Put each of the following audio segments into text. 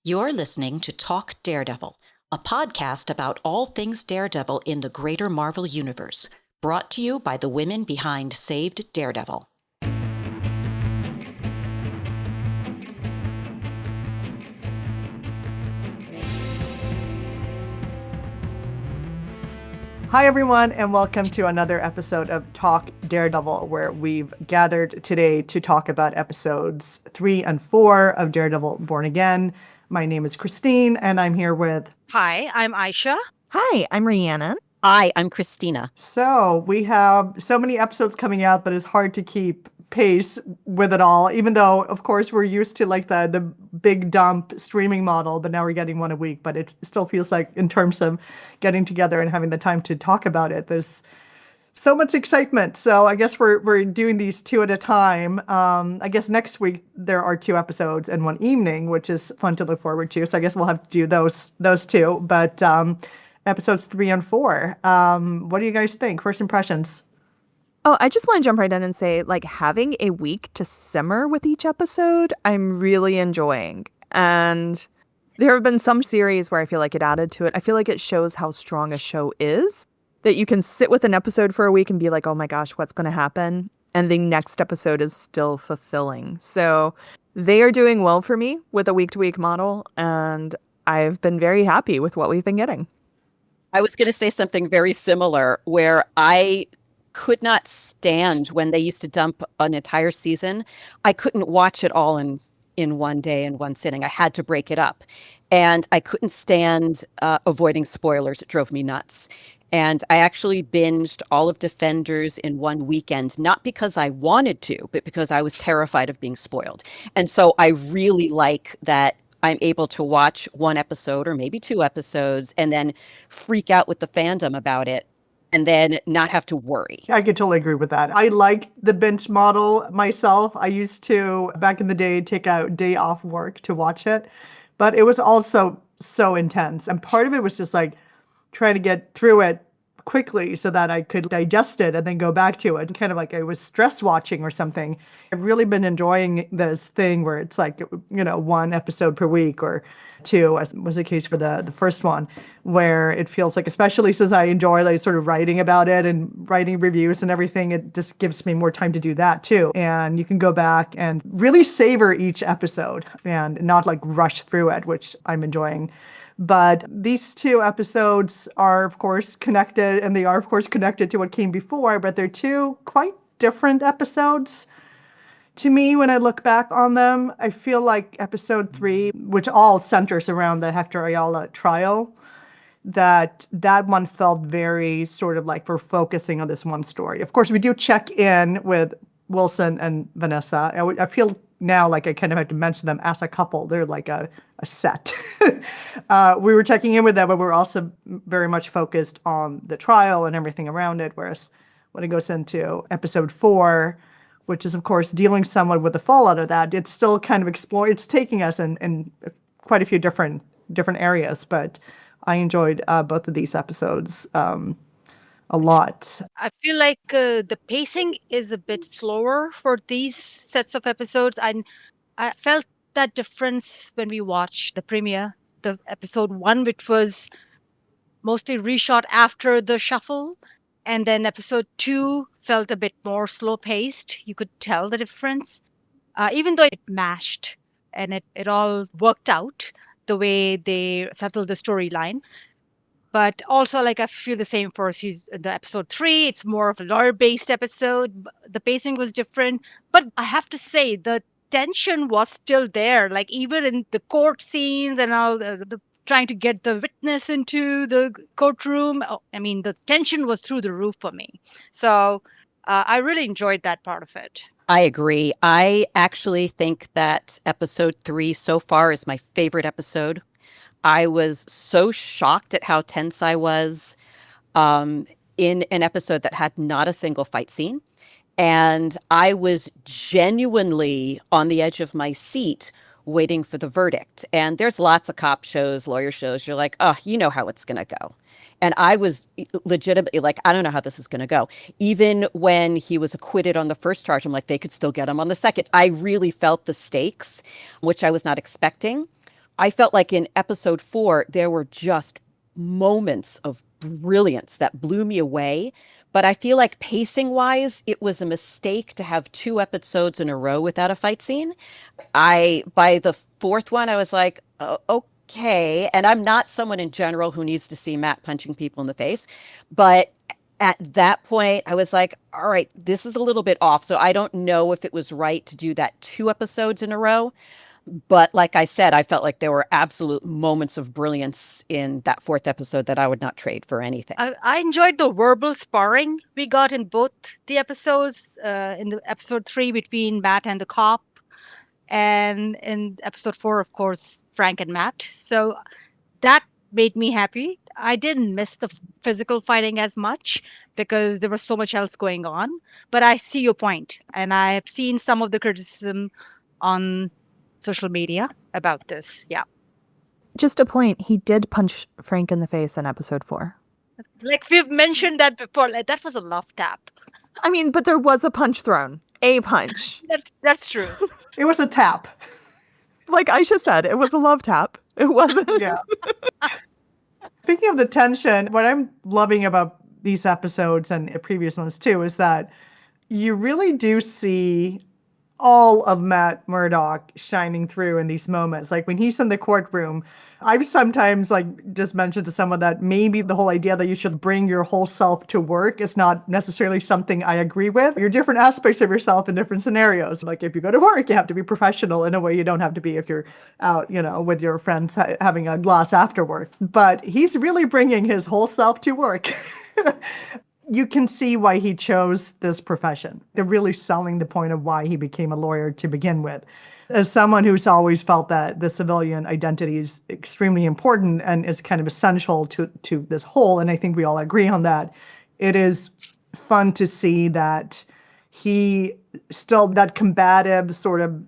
You're listening to Talk Daredevil, a podcast about all things Daredevil in the greater Marvel Universe, brought to you by the women behind Saved Daredevil. Hi, everyone, and welcome to another episode of Talk Daredevil, where we've gathered today to talk about episodes 3 and 4 of Daredevil Born Again. My name is Christine, and I'm here with... Hi, I'm Ayesha. Hi, I'm Rhiannon. Hi, I'm Kristina. So we have so many episodes coming out that it's hard to keep pace with it all, even though, of course, we're used to like the big dump streaming model, but now we're getting one a week. But it still feels like, in terms of getting together and having the time to talk about it, there's so much excitement. So I guess we're doing these two at a time. I guess next week there are 2 episodes in one evening, which is fun to look forward to. So I guess we'll have to do those two. But episodes 3 and 4. What do you guys think? First impressions? Oh, I just want to jump right in and say, like, having a week to simmer with each episode, I'm really enjoying. And there have been some series where I feel like it added to it. I feel like it shows how strong a show is, that you can sit with an episode for a week and be like, oh my gosh, what's going to happen? And the next episode is still fulfilling. So they are doing well for me with a week-to-week model, and I've been very happy with what we've been getting. I was going to say something very similar, where I could not stand when they used to dump an entire season. I couldn't watch it all in one day, in one sitting. I had to break it up. And I couldn't stand avoiding spoilers. It drove me nuts. And I actually binged all of Defenders in one weekend, not because I wanted to, but because I was terrified of being spoiled. And so I really like that I'm able to watch one episode or maybe 2 episodes and then freak out with the fandom about it and then not have to worry. I could totally agree with that. I like the binge model myself. I used to, back in the day, take a day off work to watch it, but it was also so intense. And part of it was just like trying to get through it quickly so that I could digest it and then go back to it. Kind of like I was stress watching or something. I've really been enjoying this thing where it's like, 1 episode per week or 2, as was the case for the first one, where it feels like, especially since I enjoy like sort of writing about it and writing reviews and everything, it just gives me more time to do that too. And you can go back and really savor each episode and not like rush through it, which I'm enjoying. But these 2 episodes are, of course, connected, and they are, of course, connected to what came before, but they're 2 quite different episodes. To me, when I look back on them, I feel like episode 3, which all centers around the Hector Ayala trial, that one felt very sort of like we're focusing on this one story. Of course, we do check in with Wilson and Vanessa. I feel now like I kind of have to mention them as a couple. They're like a set. We were checking in with them, but we're also very much focused on the trial and everything around it. Whereas when it goes into episode 4, which is, of course, dealing somewhat with the fallout of that, it's still kind of it's taking us in quite a few different areas. But I enjoyed both of these episodes a lot. I feel like the pacing is a bit slower for these sets of episodes. I felt that difference when we watched the premiere, the episode 1, which was mostly reshot after the shuffle. And then episode 2 felt a bit more slow paced. You could tell the difference, even though it mashed and it all worked out the way they settled the storyline. But also, like, I feel the same for the episode 3. It's more of a lore-based episode. The pacing was different. But I have to say, the tension was still there. Like, even in the court scenes and all, the trying to get the witness into the courtroom. I mean, the tension was through the roof for me. So I really enjoyed that part of it. I agree. I actually think that episode 3 so far is my favorite episode. I was so shocked at how tense I was in an episode that had not a single fight scene. And I was genuinely on the edge of my seat waiting for the verdict. And there's lots of cop shows, lawyer shows. You're like, oh, you know how it's going to go. And I was legitimately like, I don't know how this is going to go. Even when he was acquitted on the first charge, I'm like, they could still get him on the second. I really felt the stakes, which I was not expecting. I felt like in episode 4, there were just moments of brilliance that blew me away. But I feel like pacing wise, it was a mistake to have 2 episodes in a row without a fight scene. By the 4th one, I was like, okay. And I'm not someone in general who needs to see Matt punching people in the face. But at that point, I was like, all right, this is a little bit off. So I don't know if it was right to do that 2 episodes in a row. But like I said, I felt like there were absolute moments of brilliance in that 4th episode that I would not trade for anything. I enjoyed the verbal sparring we got in both the episodes. In the episode 3 between Matt and the cop, and in episode 4, of course, Frank and Matt. So that made me happy. I didn't miss the physical fighting as much because there was so much else going on. But I see your point, and I have seen some of the criticism on social media about this. Yeah. Just a point, he did punch Frank in the face in episode 4. Like we've mentioned that before. Like, that was a love tap. I mean, but there was a punch thrown. A punch. That's true. It was a tap. Like Ayesha said, it was a love tap. It wasn't. Yeah. Speaking of the tension, what I'm loving about these episodes and previous ones too is that you really do see all of Matt Murdock shining through in these moments. Like when he's in the courtroom, I've sometimes like just mentioned to someone that maybe the whole idea that you should bring your whole self to work is not necessarily something I agree with. You're different aspects of yourself in different scenarios. Like if you go to work, you have to be professional in a way you don't have to be if you're out, with your friends having a glass after work. But he's really bringing his whole self to work. You can see why he chose this profession. They're really selling the point of why he became a lawyer to begin with. As someone who's always felt that the civilian identity is extremely important and is kind of essential to this whole, and I think we all agree on that, it is fun to see that he still, that combative sort of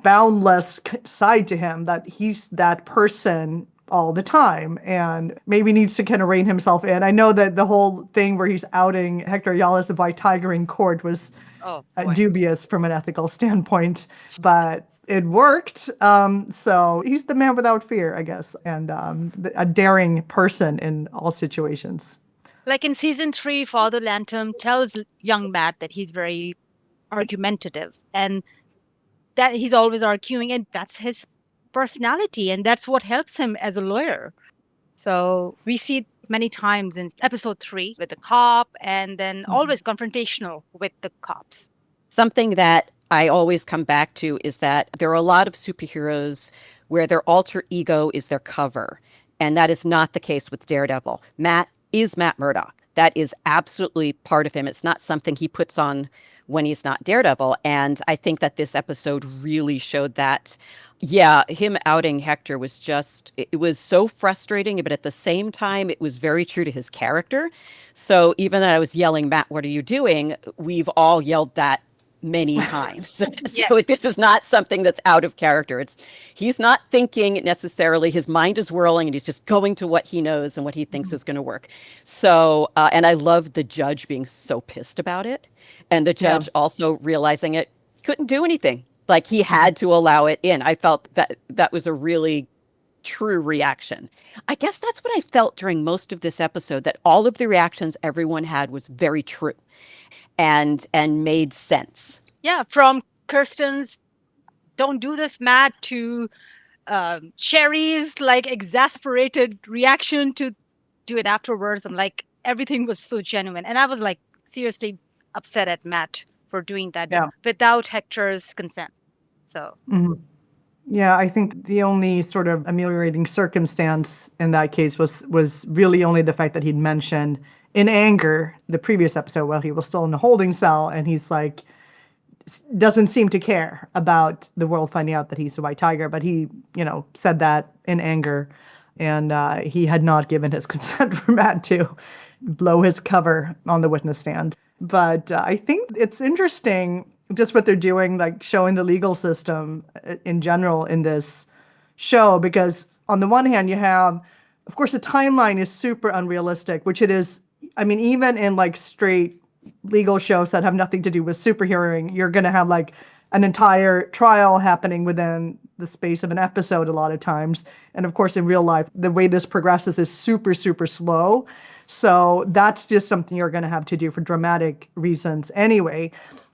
boundless side to him, that he's that person all the time and maybe needs to kind of rein himself in. I know that the whole thing where he's outing Hector Ayala as a white tiger in court was dubious from an ethical standpoint, but it worked. So he's the man without fear, I guess, and a daring person in all situations. Like in season 3, Father Lantom tells young Matt that he's very argumentative and that he's always arguing, and that's his personality, and that's what helps him as a lawyer. So we see it many times in episode 3 with the cop, and then always confrontational with the cops. Something that I always come back to is that there are a lot of superheroes where their alter ego is their cover. And that is not the case with Daredevil. Matt is Matt Murdock. That is absolutely part of him. It's not something he puts on when he's not Daredevil. And I think that this episode really showed that. Yeah, him outing Hector was just, it was so frustrating, but at the same time, it was very true to his character. So even though I was yelling, Matt, what are you doing? We've all yelled that many times. So this is not something that's out of character. He's not thinking necessarily, his mind is whirling and he's just going to what he knows and what he thinks is going to work. So, and I love the judge being so pissed about it. And the judge also realizing it couldn't do anything. Like he had to allow it in. I felt that was a really true reaction. I guess that's what I felt during most of this episode, that all of the reactions everyone had was very true and made sense. Yeah, from Kirsten's "don't do this, Matt" to Sherry's like exasperated reaction to do it afterwards. I'm like, everything was so genuine, and I was like seriously upset at Matt for doing that without Hector's consent. So yeah, I think the only sort of ameliorating circumstance in that case was really only the fact that he'd mentioned in anger the previous episode while he was still in the holding cell, and he's like doesn't seem to care about the world finding out that he's a white tiger, but he said that in anger, and he had not given his consent for Matt to blow his cover on the witness stand. But I think it's interesting just what they're doing, like showing the legal system in general in this show, because on the one hand, you have, of course, the timeline is super unrealistic, which it is. I mean, even in like straight legal shows that have nothing to do with superheroing, you're going to have like an entire trial happening within the space of an episode a lot of times. And of course, in real life, the way this progresses is super, super slow. So that's just something you're going to have to do for dramatic reasons anyway.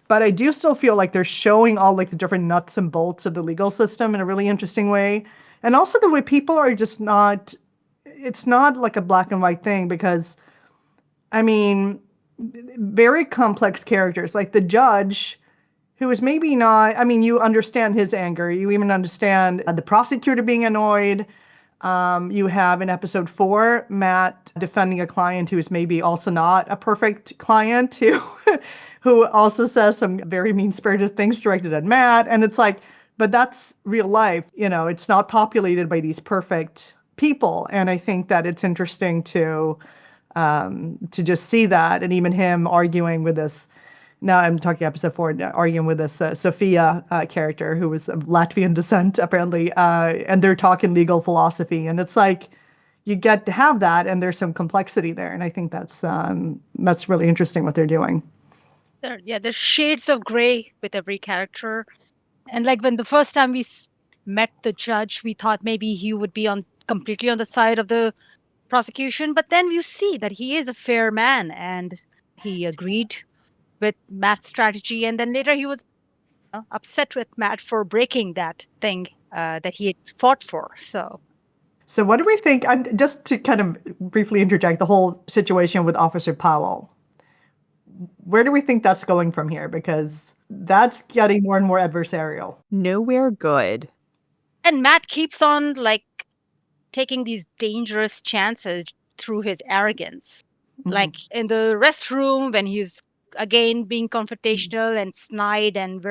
But I do still feel like they're showing all like the different nuts and bolts of the legal system in a really interesting way. And also the way people are just not, it's not like a black and white thing because, I mean, very complex characters like the judge who is maybe not, I mean, you understand his anger. You even understand the prosecutor being annoyed. You have in episode 4, Matt defending a client who is maybe also not a perfect client who also says some very mean-spirited things directed at Matt. And it's like, but that's real life. You know, it's not populated by these perfect people. And I think that it's interesting to just see that. And even him arguing with this, now I'm talking episode 4, arguing with this Sophia character who was of Latvian descent, apparently, and they're talking legal philosophy. And it's like, you get to have that, and there's some complexity there. And I think that's really interesting what they're doing. There's shades of gray with every character. And like when the first time we met the judge, we thought maybe he would be completely on the side of the prosecution. But then you see that he is a fair man and he agreed with Matt's strategy. And then later he was upset with Matt for breaking that thing that he had fought for. So what do we think? Just to kind of briefly interject the whole situation with Officer Powell. Where do we think that's going from here? Because that's getting more and more adversarial. Nowhere good. And Matt keeps on like taking these dangerous chances through his arrogance. Mm-hmm. Like in the restroom when he's again being confrontational and snide and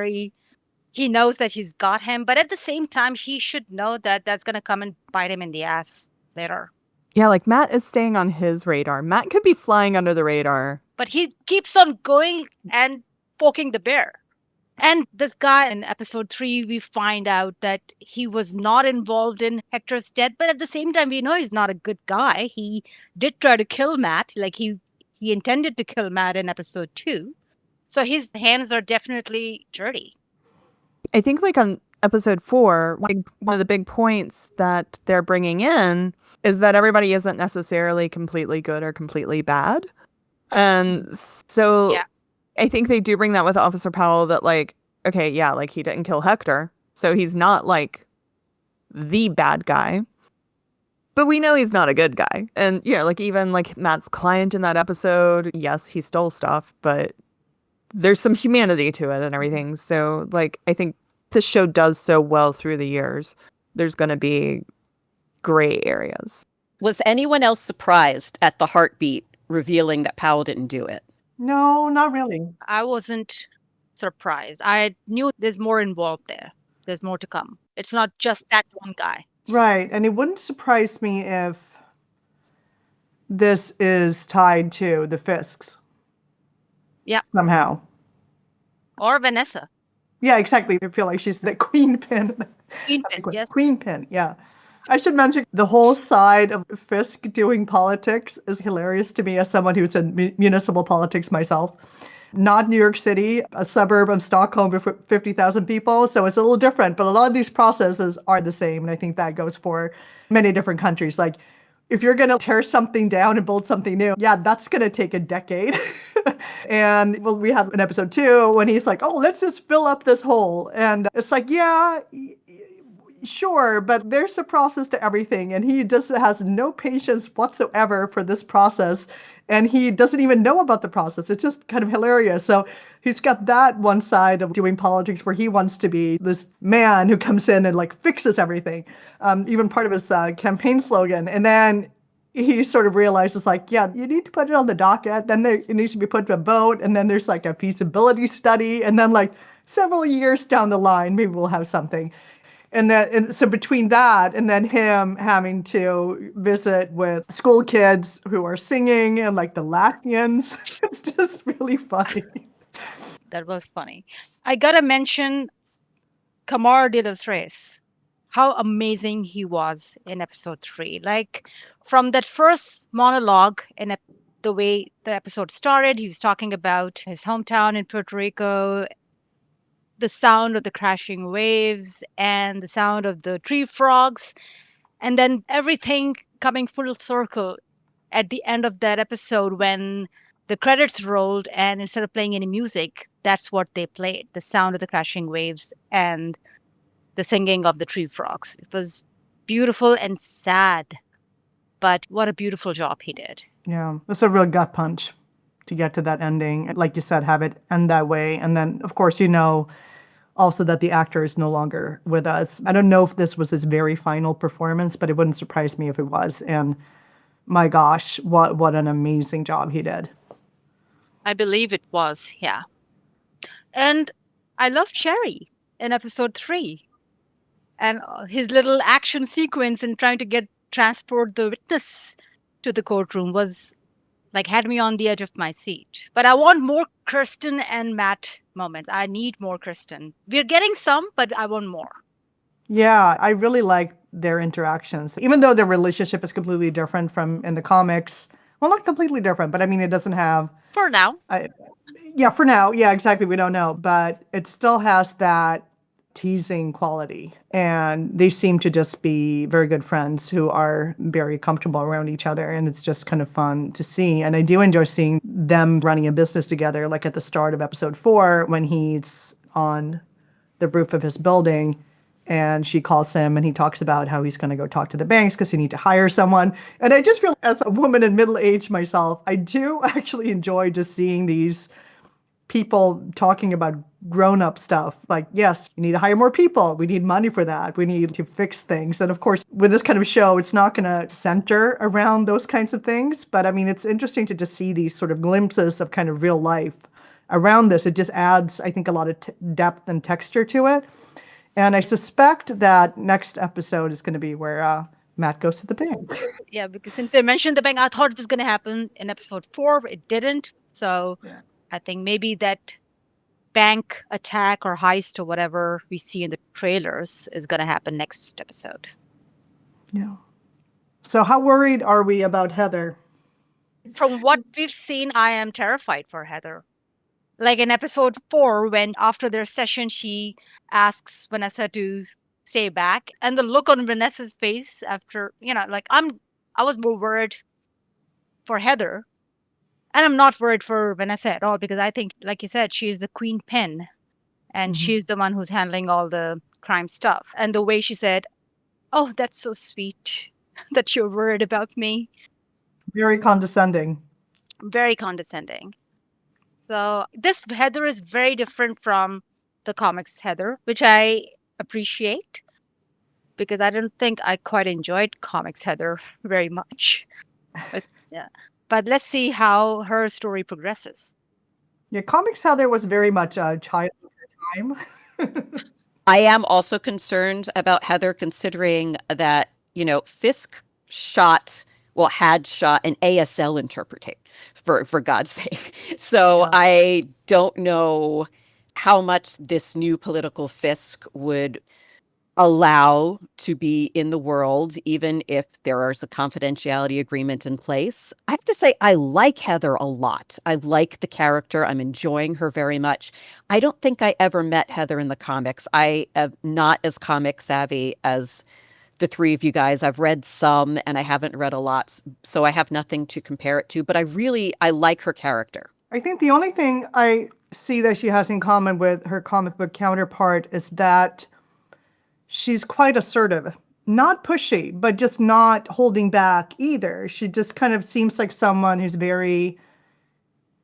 he knows that he's got him, but at the same time he should know that that's going to come and bite him in the ass later. Yeah, like Matt is staying on his radar. Matt could be flying under the radar. But he keeps on going and poking the bear. And this guy in episode 3, we find out that he was not involved in Hector's death, but at the same time, we know he's not a good guy. He did try to kill Matt, like he intended to kill Matt in episode 2. So his hands are definitely dirty. I think like on episode 4, one of the big points that they're bringing in is that everybody isn't necessarily completely good or completely bad. And so Yeah. I think they do bring that with Officer Powell that like, okay, yeah, like he didn't kill Hector. So he's not like the bad guy. But we know he's not a good guy. And yeah, like even like Matt's client in that episode, yes, he stole stuff, but there's some humanity to it and everything. So like I think this show does so well through the years. There's going to be gray areas. Was anyone else surprised at the heartbeat revealing that Powell didn't do it? No, not really. I wasn't surprised. I knew there's more involved there. There's more to come. It's not just that one guy. Right. And it wouldn't surprise me if this is tied to the Fisks. Yeah. Somehow. Or Vanessa. Yeah, exactly. I feel like she's the queen pin. Queen pin, yes. Queen pin, yeah. I should mention the whole side of Fisk doing politics is hilarious to me as someone who's in municipal politics myself. Not New York City, a suburb of Stockholm with 50,000 people, so it's a little different. But a lot of these processes are the same, and I think that goes for many different countries. Like, if you're going to tear something down and build something new, yeah, that's going to take a decade. And well, we have in episode 2 when he's like, oh, let's just fill up this hole. And it's like, yeah, sure, but there's a process to everything. And he just has no patience whatsoever for this process. And he doesn't even know about the process. It's just kind of hilarious. So he's got that one side of doing politics where he wants to be this man who comes in and like fixes everything, even part of his campaign slogan. And then he sort of realizes like, yeah, you need to put it on the docket. Then it needs to be put to a vote. And then there's like a feasibility study. And then like several years down the line, maybe we'll have something. And so between that and then him having to visit with school kids who are singing and like the Latvians, it's just really funny. That was funny. I gotta mention Kamar de los Reyes. How amazing he was in episode 3. Like from that first monologue and the way the episode started, he was talking about his hometown in Puerto Rico. the sound of the crashing waves and the sound of the tree frogs, and then everything coming full circle at the end of that episode when the credits rolled and instead of playing any music, that's what they played, the sound of the crashing waves and the singing of the tree frogs. It was beautiful and sad, but what a beautiful job he did. Yeah, it's a real gut punch to get to that ending. And like you said, have it end that way. And then, of course, also that the actor is no longer with us. I don't know if this was his very final performance, but it wouldn't surprise me if it was. And my gosh, what an amazing job he did. I believe it was, yeah. And I love Cherry in episode 3. And his little action sequence in trying to transport the witness to the courtroom was like had me on the edge of my seat. But I want more Kirsten and Matt moments. I need more Kirsten. We're getting some, but I want more. Yeah, I really like their interactions, even though their relationship is completely different from in the comics. Well, not completely different, but I mean, it doesn't have. For now. Yeah, for now. Yeah, exactly. We don't know, but it still has that teasing quality. And they seem to just be very good friends who are very comfortable around each other. And it's just kind of fun to see. And I do enjoy seeing them running a business together, like at the start of episode 4, when he's on the roof of his building and she calls him and he talks about how he's going to go talk to the banks because he need to hire someone. And I just feel as a woman in middle age myself, I do actually enjoy just seeing these people talking about grown-up stuff. Like, yes, you need to hire more people. We need money for that. We need to fix things. And of course, with this kind of show, it's not going to center around those kinds of things. But I mean, it's interesting to just see these sort of glimpses of kind of real life around this. It just adds, I think, a lot of depth and texture to it. And I suspect that next episode is going to be where Matt goes to the bank. Yeah, because since they mentioned the bank, I thought it was going to happen in episode 4. It didn't. So yeah. I think maybe that bank attack or heist or whatever we see in the trailers is going to happen next episode. Yeah. So how worried are we about Heather? From what we've seen, I am terrified for Heather. Like in episode 4, when after their session, she asks Vanessa to stay back. And the look on Vanessa's face after, like I was more worried for Heather. And I'm not worried for Vanessa at all because I think, like you said, she's the queen pen and she's the one who's handling all the crime stuff. And the way she said, "Oh, that's so sweet that you're worried about me." Very condescending. Very condescending. So this Heather is very different from the comics Heather, which I appreciate because I don't think I quite enjoyed comics Heather very much. Yeah. But let's see how her story progresses. Yeah, comics Heather was very much a child of her time. I am also concerned about Heather considering that, Fisk had shot an ASL interpreter for God's sake. So yeah. I don't know how much this new political Fisk would allow to be in the world, even if there is a confidentiality agreement in place. I have to say, I like Heather a lot. I like the character. I'm enjoying her very much. I don't think I ever met Heather in the comics. I am not as comic savvy as the three of you guys. I've read some and I haven't read a lot, so I have nothing to compare it to, but I like her character. I think the only thing I see that she has in common with her comic book counterpart is that she's quite assertive, not pushy, but just not holding back either. She just kind of seems like someone who's very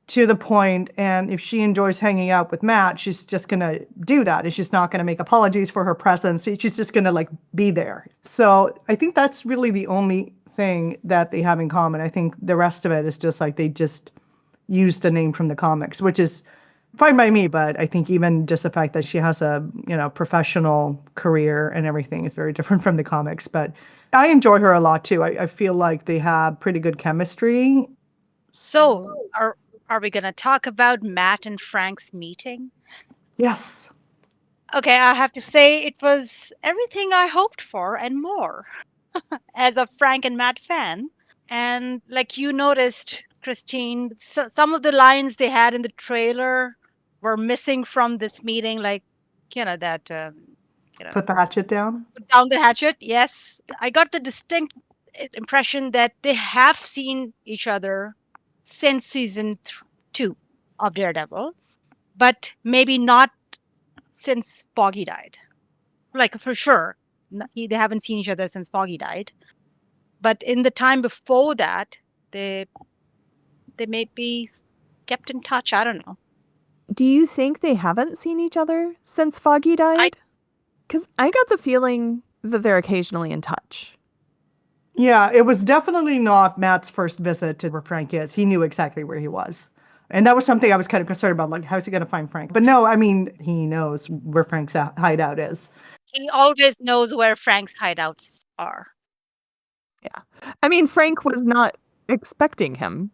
to the point, and if she enjoys hanging out with Matt, she's just going to do that. And she's not going to make apologies for her presence. She's just going to be there. So I think that's really the only thing that they have in common. I think the rest of it is just they just used a name from the comics, which is fine by me, but I think even just the fact that she has a, professional career and everything is very different from the comics. But I enjoy her a lot too. I feel like they have pretty good chemistry. So are we going to talk about Matt and Frank's meeting? Yes. Okay, I have to say it was everything I hoped for and more as a Frank and Matt fan. And like you noticed, Christine, some of the lines they had in the trailer were missing from this meeting. Like that Put the hatchet down. put down the hatchet. Yes, I got the distinct impression that they have seen each other since season 2 of Daredevil, but maybe not since Foggy died. Like for sure, they haven't seen each other since Foggy died. But in the time before that, they may be kept in touch. I don't know. Do you think they haven't seen each other since Foggy died? Because I got the feeling that they're occasionally in touch. Yeah, it was definitely not Matt's first visit to where Frank is. He knew exactly where he was. And that was something I was kind of concerned about, like, how's he going to find Frank? But no, I mean, he knows where Frank's hideout is. He always knows where Frank's hideouts are. Yeah. I mean, Frank was not expecting him.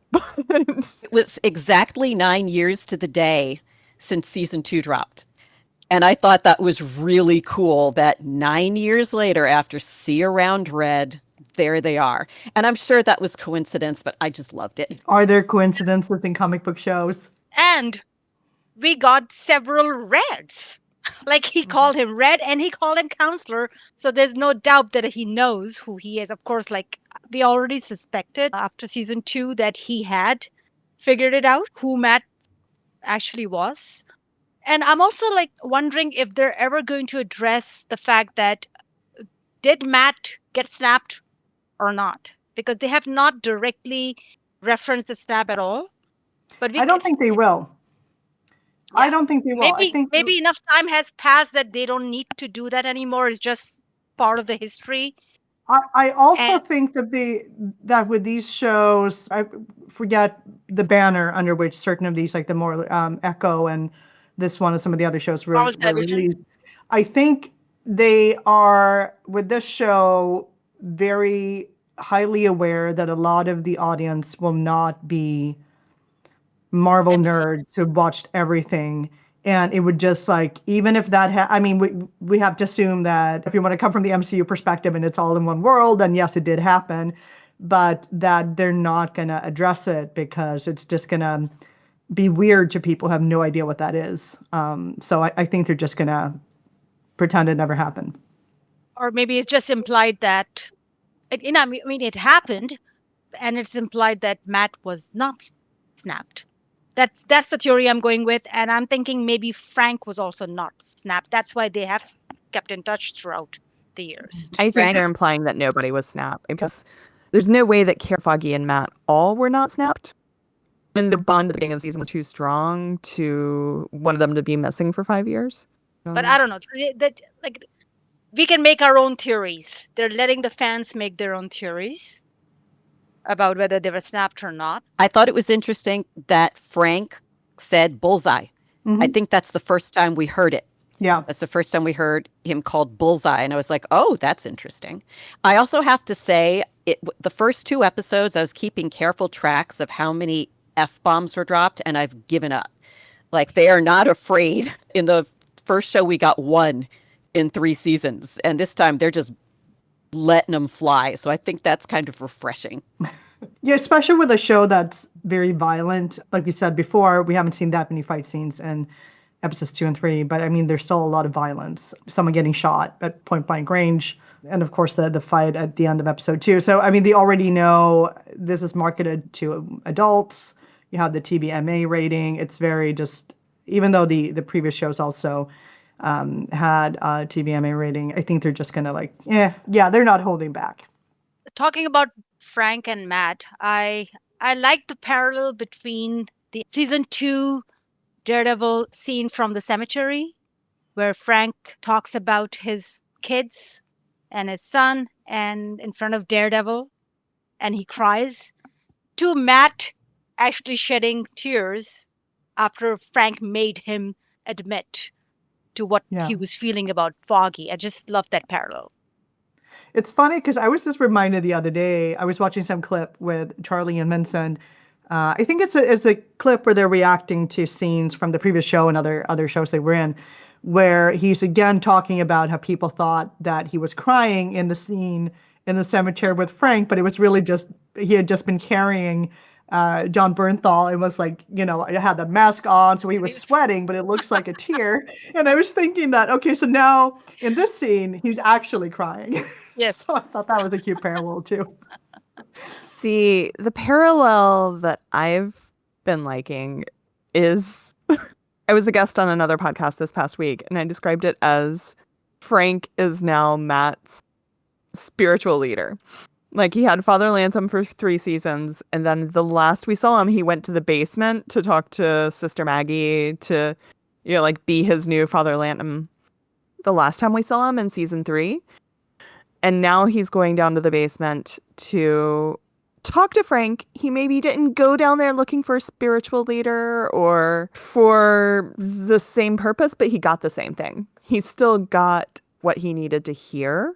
It was exactly 9 years to the day since season 2 dropped. And I thought that was really cool that 9 years later, after See Around Red, there they are. And I'm sure that was coincidence, but I just loved it. Are there coincidences in comic book shows? And we got several Reds. Like he called him Red and he called him Counselor. So there's no doubt that he knows who he is. Of course, like we already suspected after season 2 that he had figured it out who Matt actually was. And I'm also like wondering if they're ever going to address the fact that did Matt get snapped or not? Because they have not directly referenced the snap at all. But I don't think they will. Yeah. I don't think they will. Maybe enough time has passed that they don't need to do that anymore. It's just part of the history. I also think that with these shows, I forget the banner under which certain of these, like the more Echo and this one and some of the other shows were released. I think they are, with this show, very highly aware that a lot of the audience will not be Marvel nerds who've watched everything. And it would just like, even if that, I mean, we have to assume that if you want to come from the MCU perspective and it's all in one world, then yes, it did happen, but that they're not going to address it because it's just going to be weird to people who have no idea what that is. So I think they're just going to pretend it never happened. Or maybe it's just implied that, I mean, it happened and it's implied that Matt was not snapped. That's the theory I'm going with, and I'm thinking maybe Frank was also not snapped. That's why they have kept in touch throughout the years. I think they're implying that nobody was snapped because there's no way that Foggy and Matt all were not snapped. And the bond at the beginning of the season was too strong to one of them to be missing for 5 years. But I don't know. Like we can make our own theories. They're letting the fans make their own theories about whether they were snapped or not. I thought it was interesting that Frank said bullseye. Mm-hmm. I think that's the first time we heard it. Yeah. That's the first time we heard him called bullseye. And I was like, oh, that's interesting. I also have to say, the first 2 episodes, I was keeping careful tracks of how many F-bombs were dropped, and I've given up. Like, they are not afraid. In the first show, we got 1 in 3 seasons. And this time, they're just letting them fly. So I think that's kind of refreshing. Yeah, especially with a show that's very violent. Like we said before, we haven't seen that many fight scenes in episodes 2 and 3, but I mean, there's still a lot of violence. Someone getting shot at point blank range. And of course, the fight at the end of episode 2. So, I mean, they already know this is marketed to adults. You have the TVMA rating. It's very just, even though the previous shows also had a TVMA rating, I think they're just going to like, yeah, they're not holding back. Talking about Frank and Matt, I like the parallel between the season 2 Daredevil scene from the cemetery, where Frank talks about his kids and his son and in front of Daredevil, and he cries, to Matt actually shedding tears after Frank made him admit to what he was feeling about Foggy. I just love that parallel. It's funny because I was just reminded the other day, I was watching some clip with Charlie and Vincent. I think it's a clip where they're reacting to scenes from the previous show and other shows they were in, where he's again talking about how people thought that he was crying in the scene in the cemetery with Frank, but it was really just, he had just been carrying John Bernthal and was like, I had the mask on, so he was sweating, but it looks like a tear. And I was thinking that, okay, so now in this scene, he's actually crying. Yes. So I thought that was a cute parallel too. See, the parallel that I've been liking is I was a guest on another podcast this past week, and I described it as Frank is now Matt's spiritual leader. Like, he had Father Lantham for 3 seasons, and then the last we saw him, he went to the basement to talk to Sister Maggie to, be his new Father Lantham the last time we saw him in season 3. And now he's going down to the basement to talk to Frank. He maybe didn't go down there looking for a spiritual leader or for the same purpose, but he got the same thing. He still got what he needed to hear.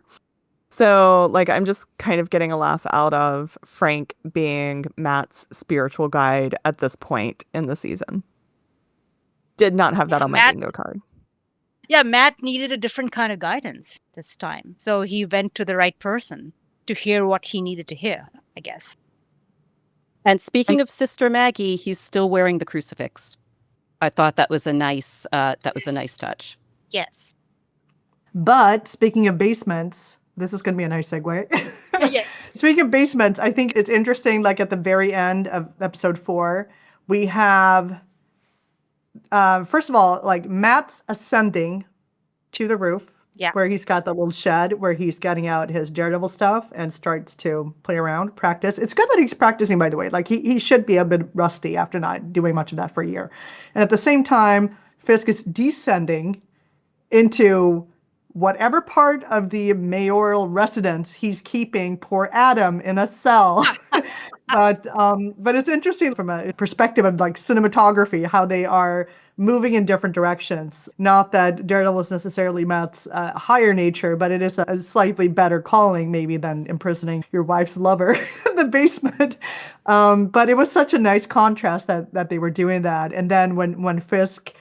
So, I'm just kind of getting a laugh out of Frank being Matt's spiritual guide at this point in the season. Did not have that on my bingo card. Yeah, Matt needed a different kind of guidance this time. So he went to the right person to hear what he needed to hear, I guess. And speaking of Sister Maggie, he's still wearing the crucifix. I thought that was a nice touch. Yes. But speaking of basements, this is going to be a nice segue. Yes. Speaking of basements, I think it's interesting, at the very end of episode 4, we have, first of all, Matt's ascending to the roof. Yeah. Where he's got the little shed where he's getting out his Daredevil stuff and starts to play around, practice. It's good that he's practicing, by the way. He should be a bit rusty after not doing much of that for a year. And at the same time, Fisk is descending into whatever part of the mayoral residence he's keeping poor Adam in a cell. But it's interesting from a perspective of cinematography, how they are moving in different directions. Not that Daredevil is necessarily Matt's higher nature, but it is a slightly better calling maybe than imprisoning your wife's lover in the basement. But it was such a nice contrast that they were doing that. And then when Fisk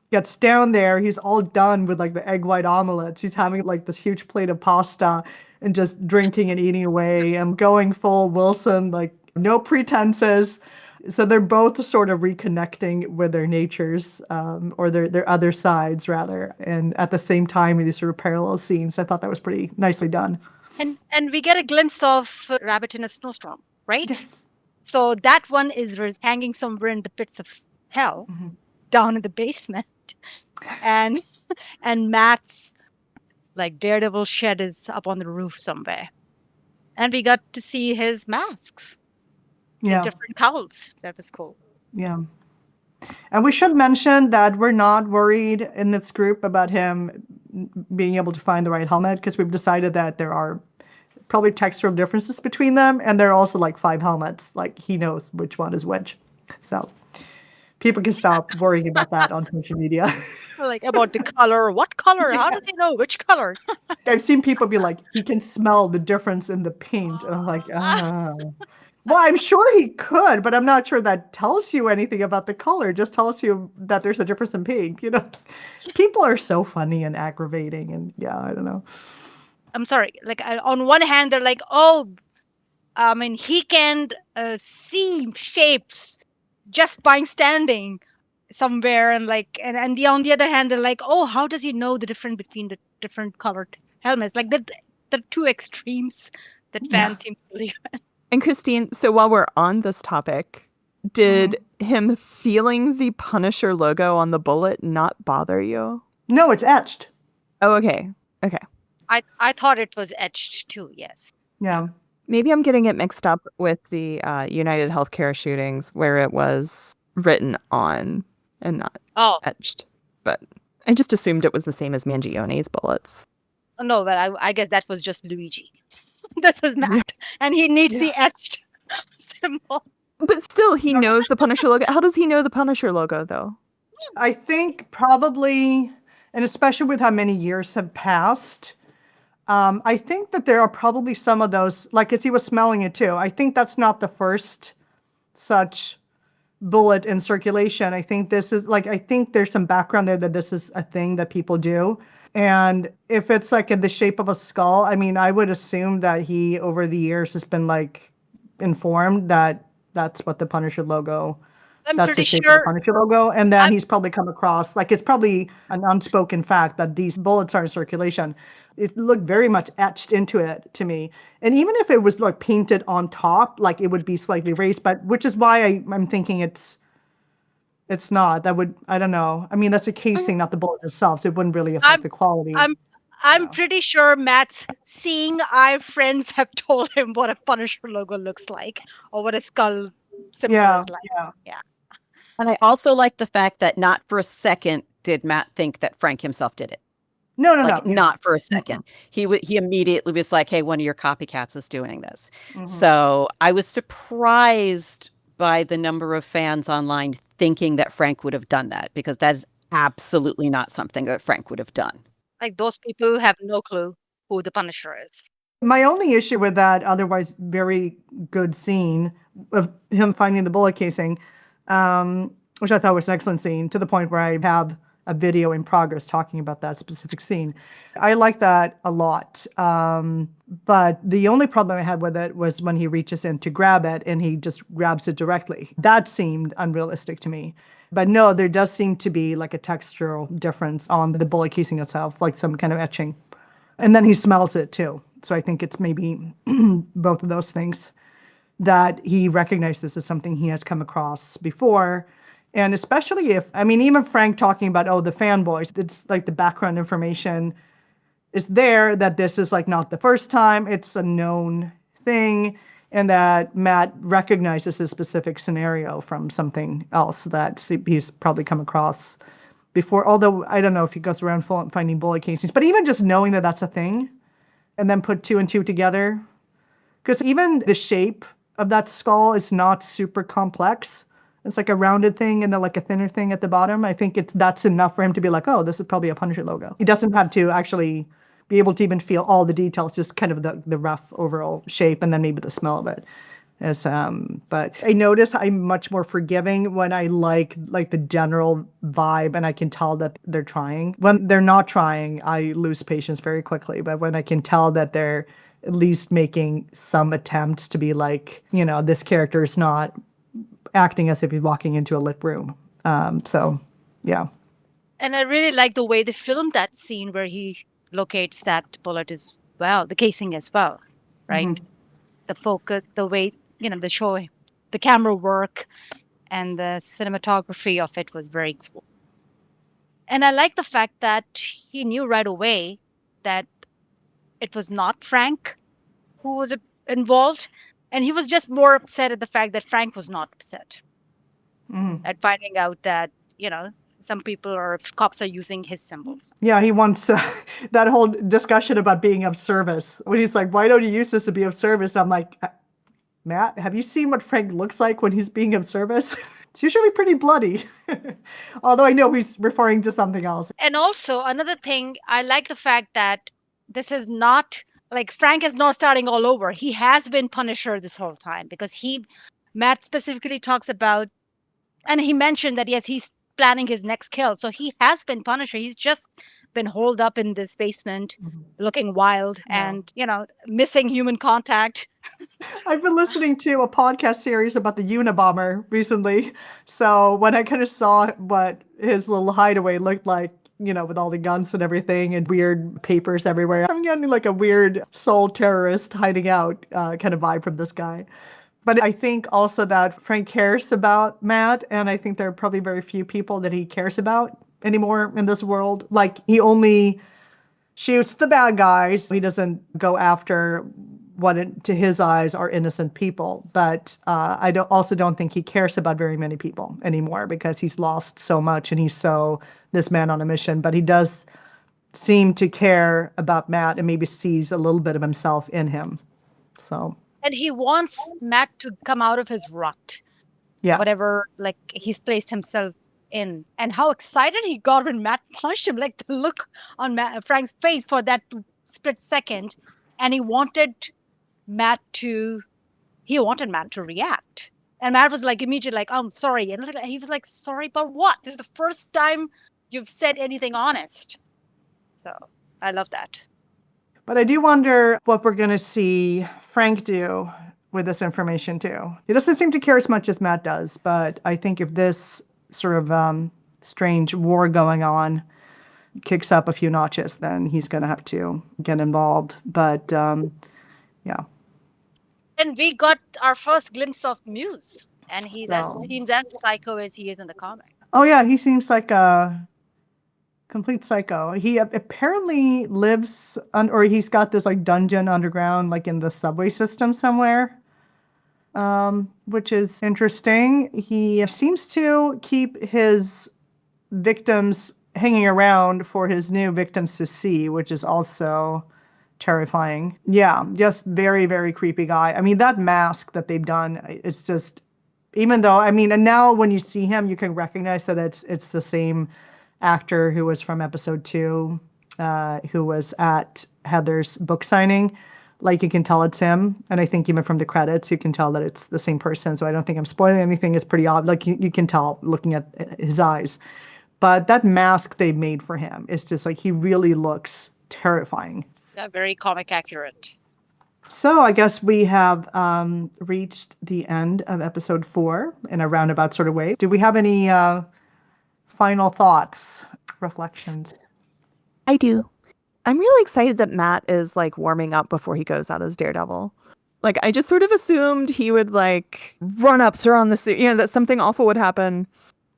gets down there, he's all done with the egg white omelets. He's having this huge plate of pasta and just drinking and eating away and going full Wilson, no pretenses. So they're both sort of reconnecting with their natures, or their other sides rather. And at the same time in these sort of parallel scenes, I thought that was pretty nicely done. And we get a glimpse of Rabbit in a Snowstorm, right? Yes. So that one is hanging somewhere in the pits of hell, down in the basement. And Matt's Daredevil shed is up on the roof somewhere. And we got to see his masks. Yeah. Different cowls. That was cool. Yeah. And we should mention that we're not worried in this group about him being able to find the right helmet, because we've decided that there are probably textural differences between them, and there are also 5 helmets. He knows which one is which. So people can stop worrying about that on social media. About the color. What color? How does he know which color? I've seen people be like, he can smell the difference in the paint. And I'm like, Well, I'm sure he could, but I'm not sure that tells you anything about the color. It just tells you that there's a difference in paint. People are so funny and aggravating, and I don't know. I'm sorry. On one hand, they're he can see shapes just by standing somewhere, and on the other hand, they're how does he know the difference between the different colored helmets? The two extremes that fans seem to believe in. And Christine, so while we're on this topic, did him feeling the Punisher logo on the bullet not bother you? No, it's etched. Oh, okay. Okay. I thought it was etched too, yes. Yeah. Maybe I'm getting it mixed up with the United Healthcare shootings where it was written on and not etched. But I just assumed it was the same as Mangione's bullets. No, but I guess that was just Luigi. This is Matt, and he needs the etched symbol. But still, he knows the Punisher logo. How does he know the Punisher logo, though? I think probably, and especially with how many years have passed, I think that there are probably some of those, as he was smelling it too. I think that's not the first such bullet in circulation. I think this is, I think there's some background there that this is a thing that people do. And if it's in the shape of a skull, I would assume that he, over the years, has been informed that That's what the Punisher logo. I'm That's the pretty shape of the sure. Punisher logo. And then I'm, he's probably come across, like, it's probably an unspoken fact that these bullets are in circulation. It looked very much etched into it to me. And even if it was like painted on top, like it would be slightly raised, but which is why I'm thinking it's not. That would, I don't know. I mean, that's a casing, not the bullet itself. So it wouldn't really affect I'm, the quality. I'm, I'm Yeah. pretty sure Matt's seeing eye friends have told him what a Punisher logo looks like or what a skull symbol Yeah. is like. Yeah. Yeah. And I also like the fact that not for a second did Matt think that Frank himself did it. No. Like, Yeah. not for a second. He immediately was like, hey, one of your copycats is doing this. Mhm. So I was surprised by the number of fans online thinking that Frank would have done that, because that is absolutely not something that Frank would have done. Like those people who have no clue who the Punisher is. My only issue with that otherwise very good scene of him finding the bullet casing, which I thought was an excellent scene, to the point where I have a video in progress talking about that specific scene. I like that a lot. But the only problem I had with it was when he reaches in to grab it and he just grabs it directly. That seemed unrealistic to me. But no, there does seem to be like a textural difference on the bullet casing itself, like some kind of etching. And then he smells it too. So I think it's maybe both of those things that he recognizes as something he has come across before. And especially if, I mean, even Frank talking about, oh, the fanboys, it's like the background information is there that this is like not the first time, it's a known thing, and that Matt recognizes this specific scenario from something else that he's probably come across before. Although I don't know if he goes around finding bullet casings, but even just knowing that that's a thing and then put two and two together, because even the shape of that skull is not super complex. It's like a rounded thing and then like a thinner thing at the bottom. I think that's enough for him to be like, oh, this is probably a Punisher logo. He doesn't have to actually be able to even feel all the details, just kind of the rough overall shape and then maybe the smell of it. But I notice I'm much more forgiving when I like the general vibe and I can tell that they're trying. When they're not trying, I lose patience very quickly. But when I can tell that they're at least making some attempts to be like, this character is not acting as if he's walking into a lit room. So, yeah. And I really like the way they filmed that scene where he locates that bullet as well, the casing as well, right? Mhm. The focus, the way, the show, the camera work and the cinematography of it was very cool. And I like the fact that he knew right away that it was not Frank who was involved. And he was just more upset at the fact that Frank was not upset Mhm. at finding out that, some people or cops are using his symbols. Yeah, he wants that whole discussion about being of service. When he's like, why don't you use this to be of service? I'm like, Matt, have you seen what Frank looks like when he's being of service? It's usually pretty bloody. Although I know he's referring to something else. And also, another thing, I like the fact that this is not like Frank is not starting all over. He has been Punisher this whole time because Matt specifically talks about, and he mentioned that, yes, he's planning his next kill. So he has been Punisher. He's just been holed up in this basement, looking wild and, missing human contact. I've been listening to a podcast series about the Unabomber recently. So when I kind of saw what his little hideaway looked like, with all the guns and everything and weird papers everywhere, I'm getting like a weird soul terrorist hiding out kind of vibe from this guy. But I think also that Frank cares about Matt, and I think there are probably very few people that he cares about anymore in this world. Like, he only shoots the bad guys. He doesn't go after what, to his eyes, are innocent people. But I also don't think he cares about very many people anymore because he's lost so much and he's so this man on a mission. But he does seem to care about Matt and maybe sees a little bit of himself in him. So. And he wants Matt to come out of his rut. Yeah. Whatever, like, he's placed himself in. And how excited he got when Matt punched him. Like, the look on Frank's face for that split second. And he wanted Matt to react. And Matt was like, immediately like, I'm sorry. And he was like, sorry about what? This is the first time you've said anything honest. So I love that. But I do wonder what we're going to see Frank do with this information too. He doesn't seem to care as much as Matt does, but I think if this sort of strange war going on kicks up a few notches, then he's going to have to get involved. But yeah. And we got our first glimpse of Muse, and So- seems as psycho as he is in the comic. Oh yeah, he seems like a complete psycho. He apparently lives or he's got this like dungeon underground, like in the subway system somewhere, which is interesting. He seems to keep his victims hanging around for his new victims to see, which is also terrifying. Yeah, just very, very creepy guy. I mean, that mask that they've done, it's just, even though, I mean, and now when you see him, you can recognize that it's the same actor who was from episode 2, who was at Heather's book signing. Like, you can tell it's him. And I think even from the credits, you can tell that it's the same person. So I don't think I'm spoiling anything. It's pretty obvious. Like, you can tell looking at his eyes. But that mask they made for him is just like, he really looks terrifying. Yeah, very comic accurate. So I guess we have reached the end of episode 4 in a roundabout sort of way. Do we have any final thoughts, reflections? I do. I'm really excited that Matt is like warming up before he goes out as Daredevil. Like, I just sort of assumed he would like run up, throw on the suit, that something awful would happen.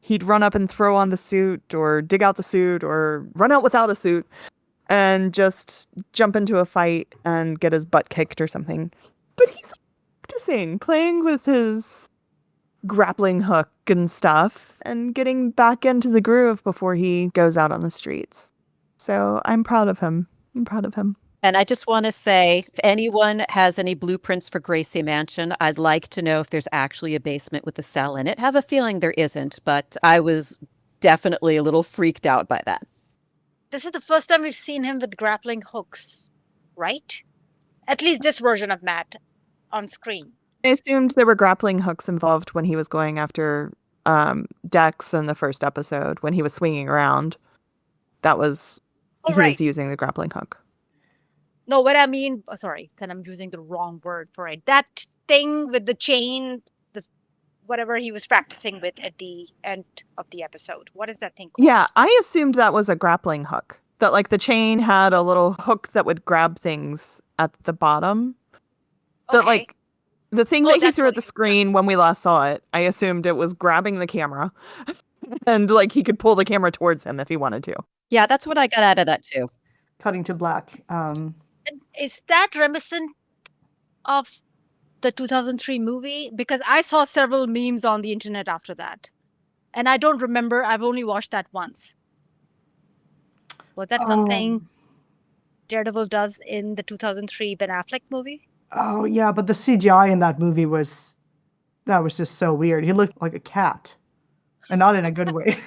He'd run up and throw on the suit or dig out the suit or run out without a suit and just jump into a fight and get his butt kicked or something. But he's practicing, playing with his grappling hook and stuff and getting back into the groove before he goes out on the streets. So I'm proud of him. And I just want to say, if anyone has any blueprints for Gracie Mansion, I'd like to know if there's actually a basement with a cell in it. Have a feeling there isn't, but I was definitely a little freaked out by that. This is the first time we've seen him with grappling hooks, right? At least this version of Matt on screen. I assumed there were grappling hooks involved when he was going after Dex in the first episode, when he was swinging around. He was using the grappling hook. No, what I mean, then I'm using the wrong word for it. That thing with the chain, whatever he was practicing with at the end of the episode. What is that thing called? Yeah, I assumed that was a grappling hook. That like the chain had a little hook that would grab things at the bottom. Okay. That like the thing that he that's threw what at the he- screen when we last saw it, I assumed it was grabbing the camera. And like he could pull the camera towards him if he wanted to. Yeah, that's what I got out of that too. Cutting to black. And is that reminiscent of the 2003 movie? Because I saw several memes on the internet after that. And I don't remember. I've only watched that once. Was that something Daredevil does in the 2003 Ben Affleck movie? Oh yeah, but the CGI in that movie was just so weird. He looked like a cat, and not in a good way.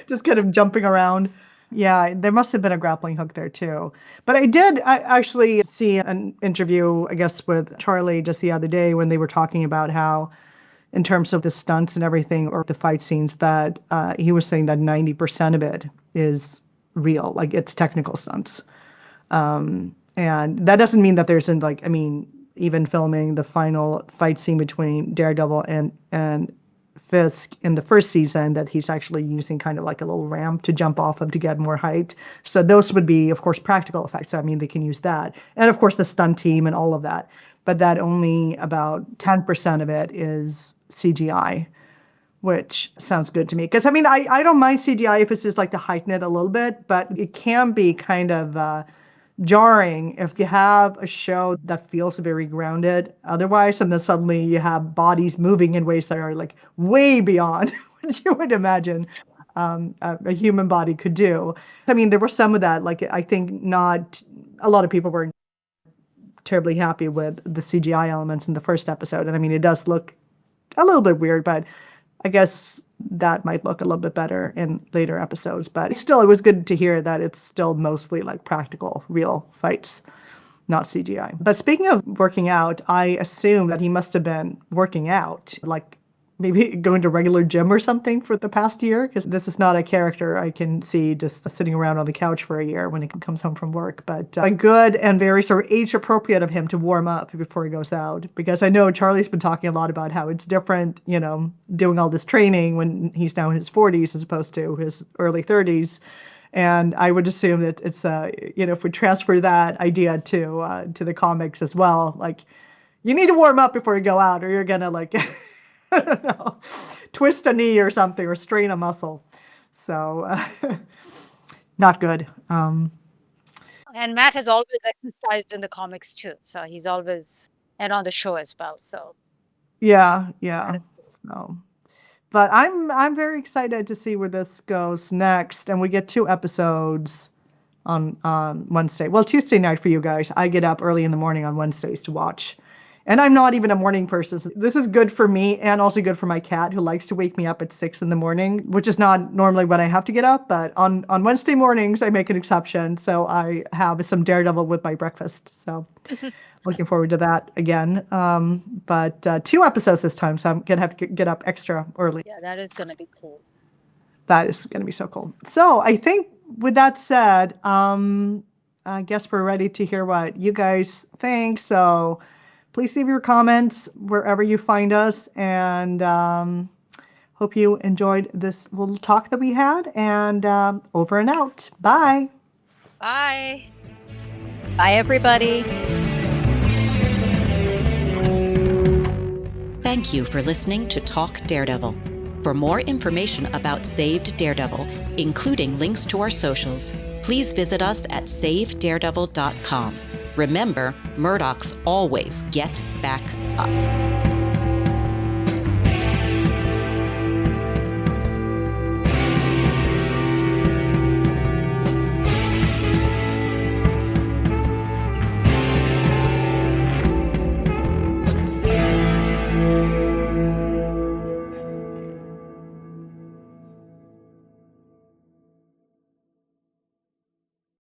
Just kind of jumping around. Yeah, there must have been a grappling hook there too. But I actually see an interview, I guess, with Charlie just the other day when they were talking about how, in terms of the stunts and everything, or the fight scenes, that he was saying that 90% of it is real, like it's technical stunts. And that doesn't mean that there isn't, like, I mean, even filming the final fight scene between Daredevil and Fisk in the first season, that he's actually using kind of like a little ramp to jump off of to get more height. So those would be, of course, practical effects. I mean, they can use that. And of course, the stunt team and all of that. But that only about 10% of it is CGI, which sounds good to me. Because, I mean, I don't mind CGI if it's just like to heighten it a little bit, but it can be kind of jarring if you have a show that feels very grounded otherwise, and then suddenly you have bodies moving in ways that are like way beyond what you would imagine a human body could do. I mean, there were some of that, like I think not a lot of people were terribly happy with the CGI elements in the first episode. And I mean, it does look a little bit weird, but I guess that might look a little bit better in later episodes. But still, it was good to hear that it's still mostly like practical, real fights, not CGI. But speaking of working out, I assume that he must have been working out like maybe going to regular gym or something for the past year, because this is not a character I can see just sitting around on the couch for a year when he comes home from work. But a good and very sort of age appropriate of him to warm up before he goes out, because I know Charlie's been talking a lot about how it's different, doing all this training when he's now in his 40s as opposed to his early 30s. And I would assume that it's, if we transfer that idea to the comics as well, like, you need to warm up before you go out, or you're gonna like, I don't know, twist a knee or something, or strain a muscle. So, not good. And Matt has always exercised in the comics too, so he's always and on the show as well. So Yeah. that is cool. So, but I'm very excited to see where this goes next, and we get 2 episodes on Wednesday. Well, Tuesday night for you guys. I get up early in the morning on Wednesdays to watch. And I'm not even a morning person. So this is good for me and also good for my cat, who likes to wake me up at 6 in the morning, which is not normally when I have to get up. But on Wednesday mornings, I make an exception. So I have some Daredevil with my breakfast. So looking forward to that again. But 2 episodes this time. So I'm going to have to get up extra early. Yeah, that is going to be cool. That is going to be so cool. So I think with that said, I guess we're ready to hear what you guys think. So please leave your comments wherever you find us, and hope you enjoyed this little talk that we had, and over and out. Bye. Bye. Bye, everybody. Thank you for listening to Talk Daredevil. For more information about Saved Daredevil, including links to our socials, please visit us at savedaredevil.com. Remember, Murdochs always get back up.